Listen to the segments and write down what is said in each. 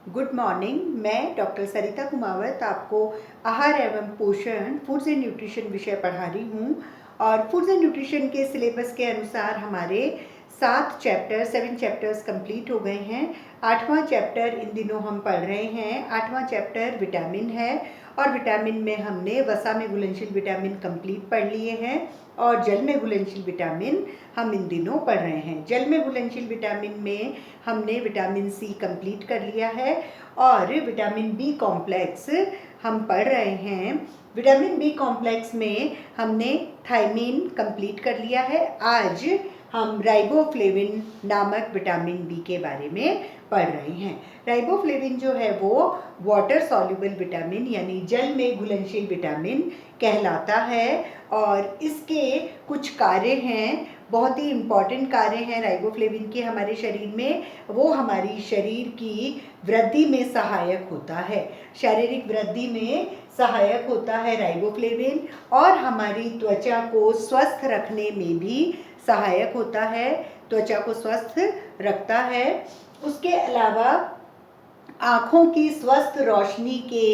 Good morning. मैं doctor सरिता कुमावत आपको आहार एवं पोषण फूड्स एंड न्यूट्रिशन विषय पढ़ा रही हूँ। और फूड्स एंड न्यूट्रिशन के सिलेबस के अनुसार हमारे 7 चैप्टर्स कंप्लीट हो गए हैं। 8वां चैप्टर इन दिनों हम पढ़ रहे हैं। 8वां चैप्टर विटामिन है और विटामिन में हमने वसा में घुलनशील विटामिन कंप्लीट पढ़ लिए हैं और जल में घुलनशील विटामिन हम इन दिनों पढ़ रहे हैं। जल में घुलनशील विटामिन में हमने विटामिन सी कंप्लीट कर लिया है और विटामिन बी कॉम्प्लेक्स हम पढ़ रहे हैं। विटामिन बी कॉम्प्लेक्स में हमने थायमीन कंप्लीट कर लिया है। आज हम राइबोफ्लेविन नामक विटामिन बी के बारे में पढ़ रहे हैं। राइबोफ्लेविन जो है वो वाटर सॉल्युबल विटामिन यानी जल में घुलनशील विटामिन कहलाता है और इसके कुछ कार्य हैं, बहुत ही इम्पॉर्टेंट कार्य हैं राइबोफ्लेविन के हमारे शरीर में। वो हमारी शरीर की वृद्धि में सहायक होता है, शारीरिक वृद्धि में सहायक होता है राइबोफ्लेविन, और हमारी त्वचा को स्वस्थ रखने में भी सहायक होता है, त्वचा को स्वस्थ रखता है। उसके अलावा आँखों की स्वस्थ रोशनी के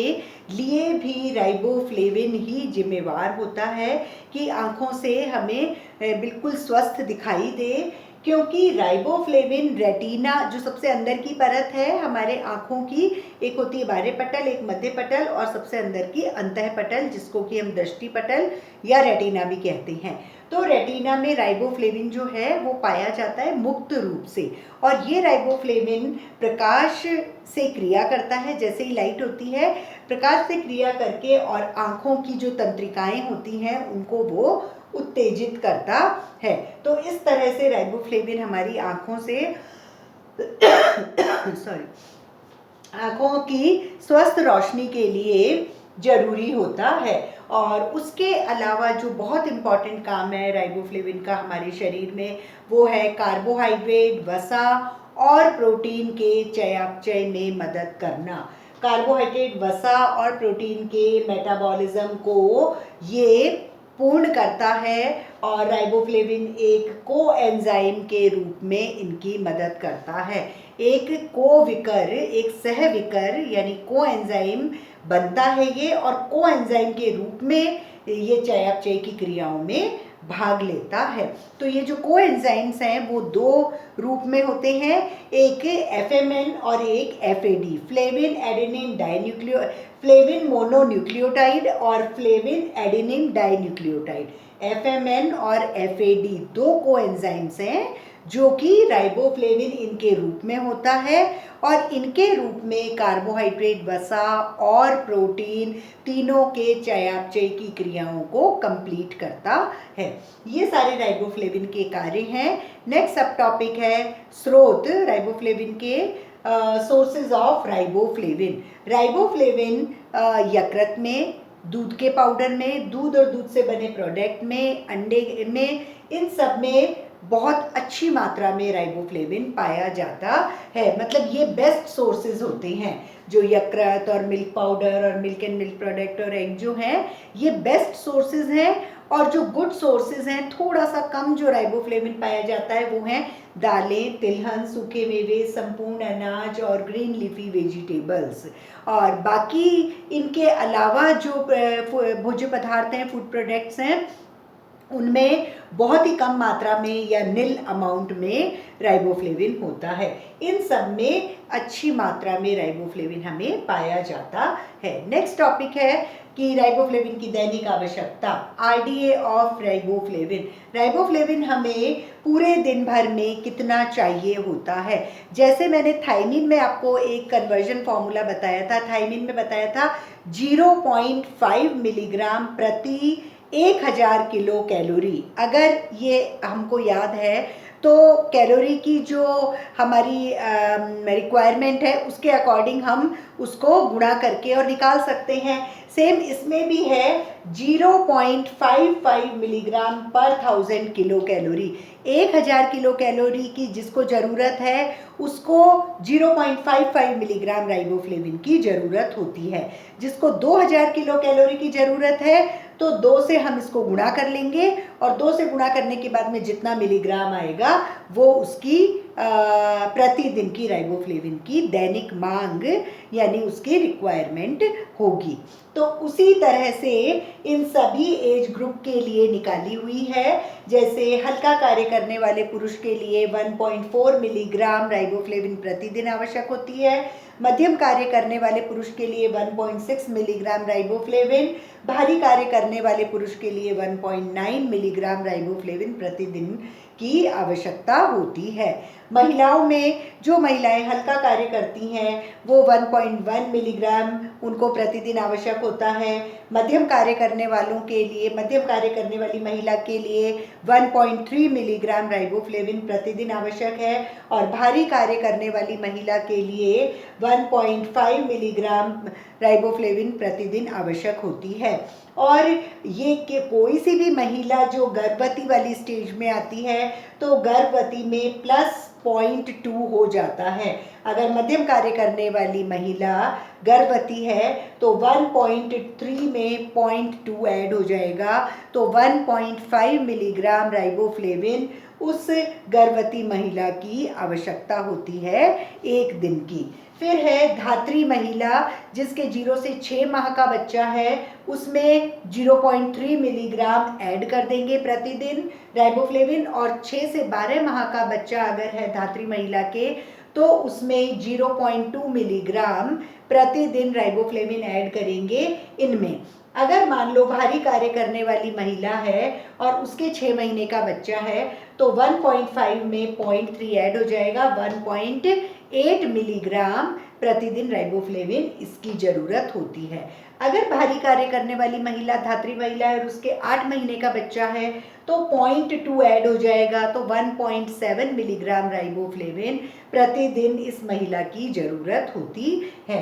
लिए भी राइबोफ्लेविन ही जिम्मेवार होता है कि आँखों से हमें बिल्कुल स्वस्थ दिखाई दे, क्योंकि राइबोफ्लेविन रेटिना जो सबसे अंदर की परत है हमारे आँखों की, एक होती है बाह्य पटल, एक मध्य पटल और सबसे अंदर की अंतः पटल, जिसको कि हम दृष्टि पटल या रेटिना भी कहते हैं। तो रेटिना में राइबोफ्लेविन जो है वो पाया जाता है मुक्त रूप से, और ये राइबोफ्लेविन प्रकाश से क्रिया करता है। जैसे ही लाइट होती है प्रकाश से क्रिया करके और आँखों की जो तंत्रिकाएं होती हैं उनको वो उत्तेजित करता है। तो इस तरह से राइबोफ्लेविन हमारी आँखों से आँखों की स्वस्थ रोशनी के लिए जरूरी होता है। और उसके अलावा जो बहुत इम्पॉर्टेंट काम है राइबोफ्लेविन का हमारे शरीर में, वो है कार्बोहाइड्रेट, वसा और प्रोटीन के चयापचय में मदद करना। कार्बोहाइड्रेट, वसा और प्रोटीन के मेटाबॉलिज्म को ये पूर्ण करता है और राइबोफ्लेविन एक कोएंजाइम के रूप में इनकी मदद करता है। एक कोविकर, एक सहविकर यानी कोएंजाइम बनता है ये, और कोएंजाइम के रूप में ये चयापचय की क्रियाओं में भाग लेता है। तो ये जो कोएंजाइम्स हैं वो दो रूप में होते हैं, एक एफएमएन और एक FAD, flavin adenine dinucleotide flavin mononucleotide और फ्लेविन एडेनिन डाइन्यूक्लियोटाइड। एफएमएन और एफएडी दो कोएंजाइम्स हैं जो कि राइबोफ्लेविन इनके रूप में होता है, और इनके रूप में कार्बोहाइड्रेट, वसा और प्रोटीन तीनों के चयापचय की क्रियाओं को कंप्लीट करता है। ये सारे राइबोफ्लेविन के कार्य हैं। नेक्स्ट सब टॉपिक है स्रोत राइबोफ्लेविन के, सोर्सेज ऑफ राइबोफ्लेविन। राइबोफ्लेविन यकृत में, दूध के पाउडर में, दूध और दूध से बने प्रोडक्ट में, अंडे में, इन सब में बहुत अच्छी मात्रा में राइबोफ्लेविन पाया जाता है। मतलब ये बेस्ट सोर्सेज होते हैं, जो यकृत और मिल्क पाउडर और मिल्क एंड मिल्क प्रोडक्ट और एग जो हैं ये बेस्ट सोर्सेज हैं। और जो गुड सोर्सेज हैं, थोड़ा सा कम जो राइबोफ्लेविन पाया जाता है वो हैं दालें, तिलहन, सूखे मेवे, संपूर्ण अनाज और ग्रीन लीफी वेजिटेबल्स। और बाकी इनके अलावा जो भोज्य पदार्थ हैं, फूड प्रोडक्ट्स हैं, उनमें बहुत ही कम मात्रा में या निल अमाउंट में राइबोफ्लेविन होता है। इन सब में अच्छी मात्रा में राइबोफ्लेविन हमें पाया जाता है। नेक्स्ट टॉपिक है कि राइबोफ्लेविन की दैनिक आवश्यकता, आरडीए ऑफ राइबोफ्लेविन। राइबोफ्लेविन हमें पूरे दिन भर में कितना चाहिए होता है। जैसे मैंने थायमीन में आपको एक कन्वर्जन फॉर्मूला बताया था, थायमीन में बताया था 0.5 मिलीग्राम प्रति 1000 किलो कैलोरी। अगर ये हमको याद है तो कैलोरी की जो हमारी रिक्वायरमेंट है उसके अकॉर्डिंग हम उसको गुणा करके और निकाल सकते हैं। सेम इसमें भी है 0.55 मिलीग्राम पर 1000 किलो कैलोरी। 1000 किलो कैलोरी की जिसको ज़रूरत है उसको 0.55 मिलीग्राम राइबोफ्लेविन की ज़रूरत होती है। जिसको 2000 किलो कैलोरी की ज़रूरत है तो 2 से हम इसको गुणा कर लेंगे और 2 से गुणा करने के बाद में जितना मिलीग्राम आएगा वो उसकी प्रतिदिन की राइबोफ्लेविन की दैनिक मांग यानी उसकी रिक्वायरमेंट होगी। तो उसी तरह से इन सभी एज ग्रुप के लिए निकाली हुई है। जैसे हल्का कार्य करने वाले पुरुष के लिए 1.4 मिलीग्राम राइबोफ्लेविन प्रतिदिन आवश्यक होती है। मध्यम कार्य करने वाले पुरुष के लिए 1.6 मिलीग्राम राइबोफ्लेविन, भारी कार्य करने वाले पुरुष के लिए 1.9 मिलीग्राम राइबोफ्लेविन प्रतिदिन की आवश्यकता होती है। महिलाओं में जो महिलाएं हल्का कार्य करती हैं वो 1.1 मिलीग्राम उनको प्रतिदिन आवश्यक होता है। मध्यम कार्य करने वालों के लिए, मध्यम कार्य करने वाली महिला के लिए 1.3 मिलीग्राम राइबोफ्लेविन प्रतिदिन आवश्यक है और भारी कार्य करने वाली महिला के लिए 1.5 मिलीग्राम राइबोफ्लेविन प्रतिदिन आवश्यक होती है। और ये कि कोई सी भी महिला जो गर्भवती वाली स्टेज में आती है तो गर्भवती में +0.2 हो जाता है। अगर मध्यम कार्य करने वाली महिला गर्भवती है तो 1.3 में 0.2 ऐड हो जाएगा, तो 1.5 मिलीग्राम राइबोफ्लेविन उस गर्भवती महिला की आवश्यकता होती है एक दिन की। फिर है धात्री महिला जिसके 0 से 6 माह का बच्चा है, उसमें 0.3 मिलीग्राम ऐड कर देंगे प्रतिदिन राइबोफ्लेविन, और 6 से 12 माह का बच्चा अगर है धात्री महिला के तो उसमें 0.2 मिलीग्राम प्रतिदिन राइबोफ्लेविन ऐड करेंगे इनमें। अगर मान लो भारी कार्य करने वाली महिला है और उसके 6 महीने का बच्चा है तो 1.5 में 0.3 ऐड हो जाएगा, 1.8 मिलीग्राम प्रतिदिन राइबोफ्लेविन इसकी जरूरत होती है। अगर भारी कार्य करने वाली महिला धात्री महिला है और उसके 8 महीने का बच्चा है तो 0.2 ऐड हो जाएगा, तो 1.7 मिलीग्राम राइबोफ्लेविन प्रतिदिन इस महिला की जरूरत होती है।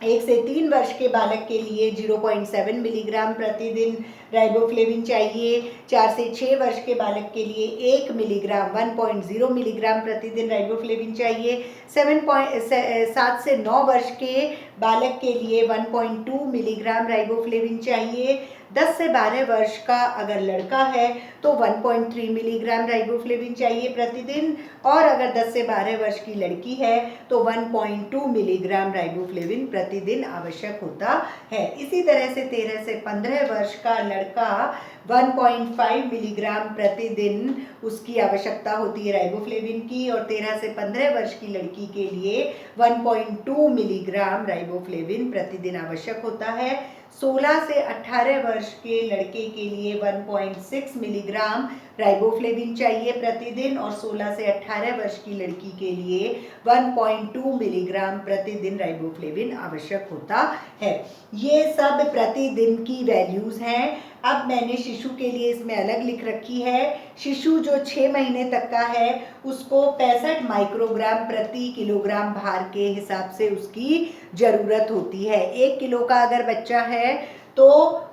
1 से 3 वर्ष के बालक के लिए 0.7 मिलीग्राम प्रतिदिन राइबोफ्लेविन चाहिए। 4 से 6 वर्ष के बालक के लिए 1 मिलीग्राम 1.0 मिलीग्राम प्रतिदिन राइबोफ्लेविन चाहिए। 7 से 9 वर्ष के बालक के लिए 1.2 मिलीग्राम राइबोफ्लेविन चाहिए। 10 से 12 वर्ष का अगर लड़का है तो 1.3 मिलीग्राम राइबोफ्लेविन चाहिए प्रतिदिन, और अगर 10 से 12 वर्ष की लड़की है तो 1.2 मिलीग्राम राइबोफ्लेविन प्रतिदिन आवश्यक होता है। इसी तरह से 13 से 15 वर्ष का लड़का 1.5 मिलीग्राम प्रतिदिन उसकी आवश्यकता होती है राइबोफ्लेविन की, और 13 से 15 वर्ष की लड़की के लिए 1.2 मिलीग्राम राइबोफ्लेविन प्रतिदिन आवश्यक होता है। 16 से 18 वर्ष के लड़के के लिए 1.6 मिलीग्राम राइबोफ्लेविन चाहिए प्रतिदिन, और 16 से 18 वर्ष की लड़की के लिए 1.2 मिलीग्राम प्रतिदिन राइबोफ्लेविन आवश्यक होता है। ये सब प्रतिदिन की वैल्यूज हैं। अब मैंने शिशु के लिए इसमें अलग लिख रखी है। शिशु जो 6 महीने तक का है उसको 65 माइक्रोग्राम प्रति किलोग्राम भार के हिसाब से उसकी ज़रूरत होती है। 1 किलो का अगर बच्चा है तो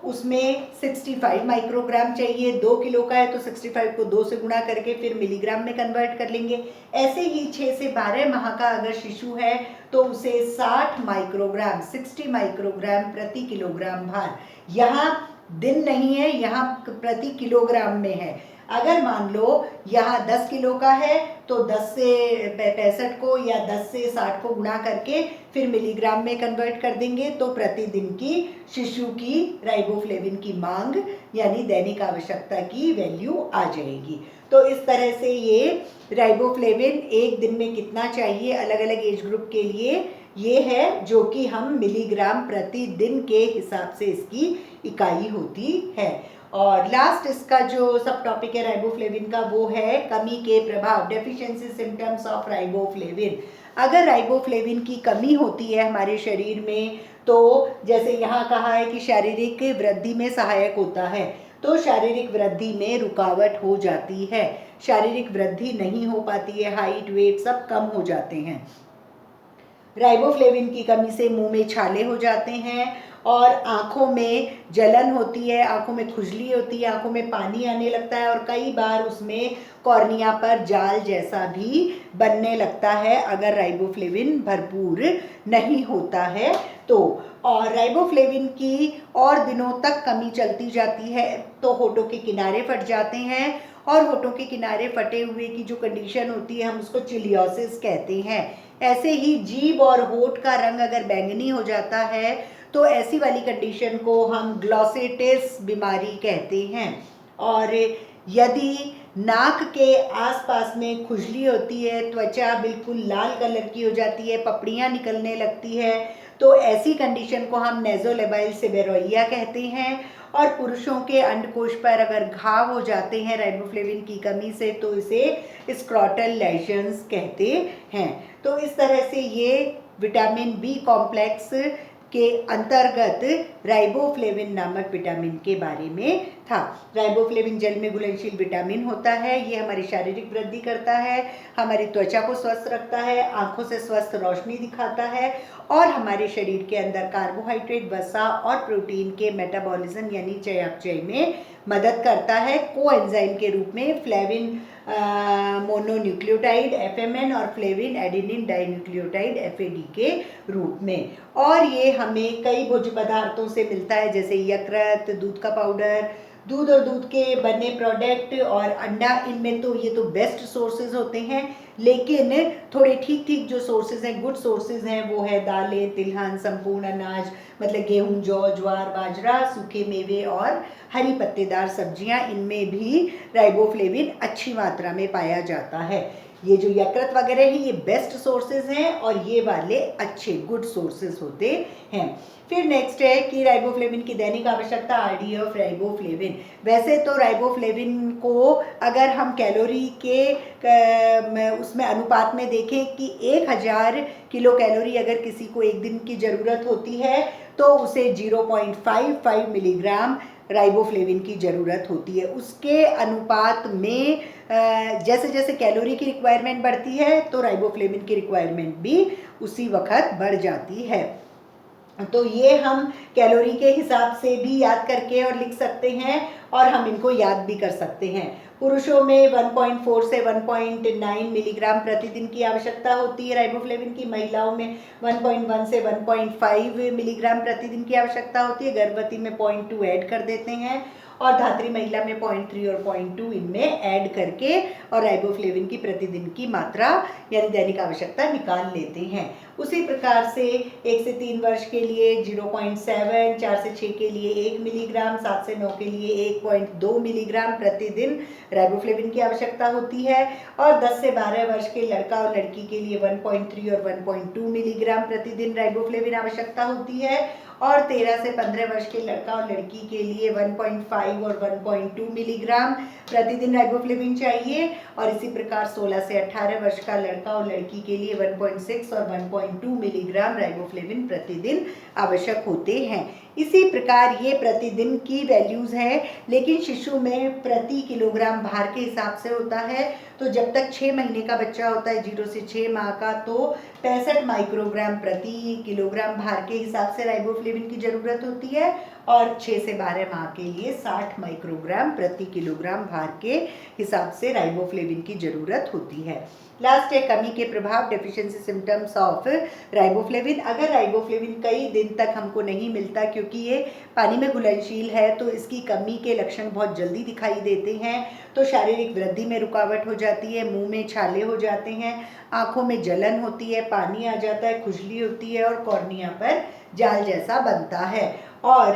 उसमें 65 माइक्रोग्राम चाहिए। 2 किलो का है तो 65 को 2 से गुणा करके फिर मिलीग्राम में कन्वर्ट कर लेंगे। ऐसे ही 6 से 12 माह का अगर शिशु है तो उसे 60 माइक्रोग्राम 60 माइक्रोग्राम प्रति किलोग्राम भार, यहाँ दिन नहीं है, यहाँ प्रति किलोग्राम में है। अगर मान लो यहाँ 10 किलो का है तो 10 से 65 को या 10 से 60 को गुणा करके फिर मिलीग्राम में कन्वर्ट कर देंगे तो प्रतिदिन की शिशु की राइबोफ्लेविन की मांग यानी दैनिक आवश्यकता की वैल्यू आ जाएगी। तो इस तरह से ये राइबोफ्लेविन एक दिन में कितना चाहिए अलग अलग एज ग्रुप के लिए ये है, जो कि हम मिलीग्राम प्रतिदिन के हिसाब से इसकी इकाई होती है। और लास्ट इसका जो सब टॉपिक है राइबोफ्लेविन का वो है कमी के प्रभाव, डेफिशिएंसी सिम्टम्स ऑफ राइबोफ्लेविन। अगर राइबोफ्लेविन की कमी होती है हमारे शरीर में तो जैसे यहाँ कहा है कि शारीरिक वृद्धि में सहायक होता है, तो शारीरिक वृद्धि में रुकावट हो जाती है, शारीरिक वृद्धि नहीं हो पाती है, हाइट वेट सब कम हो जाते हैं। राइबोफ्लेविन की कमी से मुंह में छाले हो जाते हैं और आँखों में जलन होती है, आँखों में खुजली होती है, आँखों में पानी आने लगता है और कई बार उसमें कॉर्निया पर जाल जैसा भी बनने लगता है अगर राइबोफ्लेविन भरपूर नहीं होता है तो। और राइबोफ्लेविन की और दिनों तक कमी चलती जाती है तो होठों के किनारे फट जाते हैं और होठों के किनारे फटे हुए की जो कंडीशन होती है हम उसको चिलियोसिस कहते हैं। ऐसे ही जीभ और होठ का रंग अगर बैंगनी हो जाता है तो ऐसी वाली कंडीशन को हम ग्लॉसिटिस बीमारी कहते हैं। और यदि नाक के आसपास में खुजली होती है, त्वचा बिल्कुल लाल कलर की हो जाती है, पपड़ियाँ निकलने लगती है, तो ऐसी कंडीशन को हम नेज़ोलेबाइल सेबेरोइया कहते हैं। और पुरुषों के अंडकोश पर अगर घाव हो जाते हैं राइबोफ्लेविन की कमी से तो इसे स्क्रॉटल लेशंस कहते हैं। तो इस तरह से ये विटामिन बी कॉम्प्लेक्स के अंतर्गत राइबोफ्लेविन नामक विटामिन के बारे में था। राइबोफ्लेविन जल में घुलनशील विटामिन होता है, ये हमारी शारीरिक वृद्धि करता है, हमारी त्वचा को स्वस्थ रखता है, आंखों से स्वस्थ रोशनी दिखाता है और हमारे शरीर के अंदर कार्बोहाइड्रेट, वसा और प्रोटीन के मेटाबॉलिज्म यानी चयापचय में मदद करता है कोएंजाइम के रूप में फ्लेविन मोनोन्यूक्लियोटाइड FMN और फ्लेविन एडेनिन डाइन्यूक्लियोटाइड FAD के रूप में। और ये हमें कई भोज्य पदार्थों से मिलता है जैसे यकृत, दूध का पाउडर, दूध और दूध के बने प्रोडक्ट और अंडा। इनमें तो ये तो बेस्ट सोर्सेज होते हैं, लेकिन थोड़े ठीक ठीक जो सोर्सेज हैं, गुड सोर्सेज हैं, वो है दालें, तिलहन, संपूर्ण अनाज मतलब गेहूं, जौ, ज्वार, बाजरा, सूखे मेवे और हरी पत्तेदार सब्जियां, इनमें भी राइबोफ्लेविन अच्छी मात्रा में पाया जाता है। ये जो यकृत वगैरह है ये बेस्ट सोर्सेज हैं और ये वाले अच्छे गुड सोर्सेज होते हैं। फिर नेक्स्ट है कि राइबोफ्लेविन की दैनिक आवश्यकता RDA ऑफ राइबोफ्लेविन। वैसे तो राइबोफ्लेविन को अगर हम कैलोरी के उसमें अनुपात में देखें कि 1000 किलो कैलोरी अगर किसी को एक दिन की ज़रूरत होती है तो उसे 0.55 मिलीग्राम राइबोफ्लेविन की ज़रूरत होती है। उसके अनुपात में जैसे जैसे कैलोरी की रिक्वायरमेंट बढ़ती है तो राइबोफ्लेविन की रिक्वायरमेंट भी उसी वक्त बढ़ जाती है। तो ये हम कैलोरी के हिसाब से भी याद करके और लिख सकते हैं और हम इनको याद भी कर सकते हैं। पुरुषों में 1.4 से 1.9 मिलीग्राम प्रतिदिन की आवश्यकता होती है राइबोफ्लेविन की, महिलाओं में 1.1 से 1.5 मिलीग्राम प्रतिदिन की आवश्यकता होती है, गर्भवती में 0.2 ऐड कर देते हैं और धात्री महिला में 0.3 और 0.2 इनमें ऐड करके और राइबोफ्लेविन की प्रतिदिन की मात्रा यानी दैनिक आवश्यकता निकाल लेते हैं। उसी प्रकार से 1 से 3 वर्ष के लिए 0.7, 4 से 6 के लिए 1 मिलीग्राम, 7 से 9 के लिए 1.2 मिलीग्राम प्रतिदिन राइबोफ्लेविन की आवश्यकता होती है और 10 से 12 वर्ष के लड़का और लड़की के लिए 1.3 और 1.2 मिलीग्राम प्रतिदिन राइबोफ्लेविन आवश्यकता होती है और 13 से 15 वर्ष के लड़का और लड़की के लिए 1.5 और 1.2 मिलीग्राम प्रतिदिन राइबोफ्लेविन चाहिए और इसी प्रकार 16 से 18 वर्ष का लड़का और लड़की के लिए 1.6 और 1.2 मिलीग्राम राइबोफ्लेविन प्रतिदिन आवश्यक होते हैं। इसी प्रकार ये प्रतिदिन की वैल्यूज़ हैं, लेकिन शिशु में प्रति किलोग्राम भार के हिसाब से होता है। तो जब तक 6 महीने का बच्चा होता है 0 से 6 माह का तो 65 माइक्रोग्राम प्रति किलोग्राम भार के हिसाब से राइबोफ्लेविन की ज़रूरत होती है और 6 से 12 माह के लिए 60 माइक्रोग्राम प्रति किलोग्राम भार के हिसाब से राइबोफ्लेविन की ज़रूरत होती है। लास्ट है कमी के प्रभाव, डेफिशिएंसी सिम्टम्स ऑफ राइबोफ्लेविन। अगर राइबोफ्लेविन कई दिन तक हमको नहीं मिलता क्योंकि ये पानी में घुलनशील है तो इसकी कमी के लक्षण बहुत जल्दी दिखाई देते हैं। तो शारीरिक वृद्धि में रुकावट हो जाती है, मुंह में छाले हो जाते हैं, आंखों में जलन होती है, पानी आ जाता है, खुजली होती है और कॉर्निया पर जाल जैसा बनता है और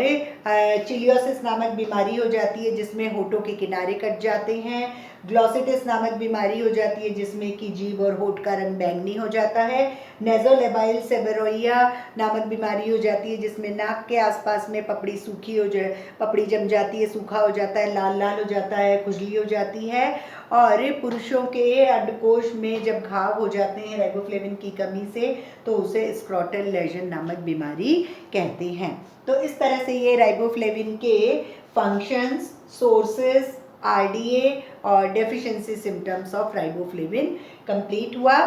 चिलियोसिस नामक बीमारी हो जाती है जिसमें होठों के किनारे कट जाते हैं। ग्लॉसिटिस नामक बीमारी हो जाती है जिसमें कि जीभ और होठ का रंग बैंगनी हो जाता है। नेज़ोलेबाइल सेबेरोइया नामक बीमारी हो जाती है जिसमें नाक के आसपास में पपड़ी सूखी हो जाए, पपड़ी जम जाती है, सूखा हो जाता है, लाल लाल हो जाता है, खुजली हो जाती है। और पुरुषों के अंडकोश में जब घाव हो जाते हैं राइबोफ्लेविन की कमी से तो उसे स्क्रॉटल लेजन नामक बीमारी कहते हैं। तो इस तरह से ये राइबोफ्लेविन के फंक्शंस, सोर्सेस, RDA और deficiency symptoms of riboflavin complete हुआ।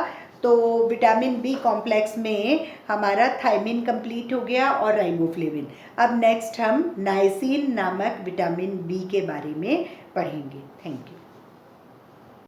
तो विटामिन बी कॉम्प्लेक्स में हमारा थायमिन कंप्लीट हो गया और राइबोफ्लेविन। अब नेक्स्ट हम नाइसिन नामक विटामिन बी के बारे में पढ़ेंगे। Thank you.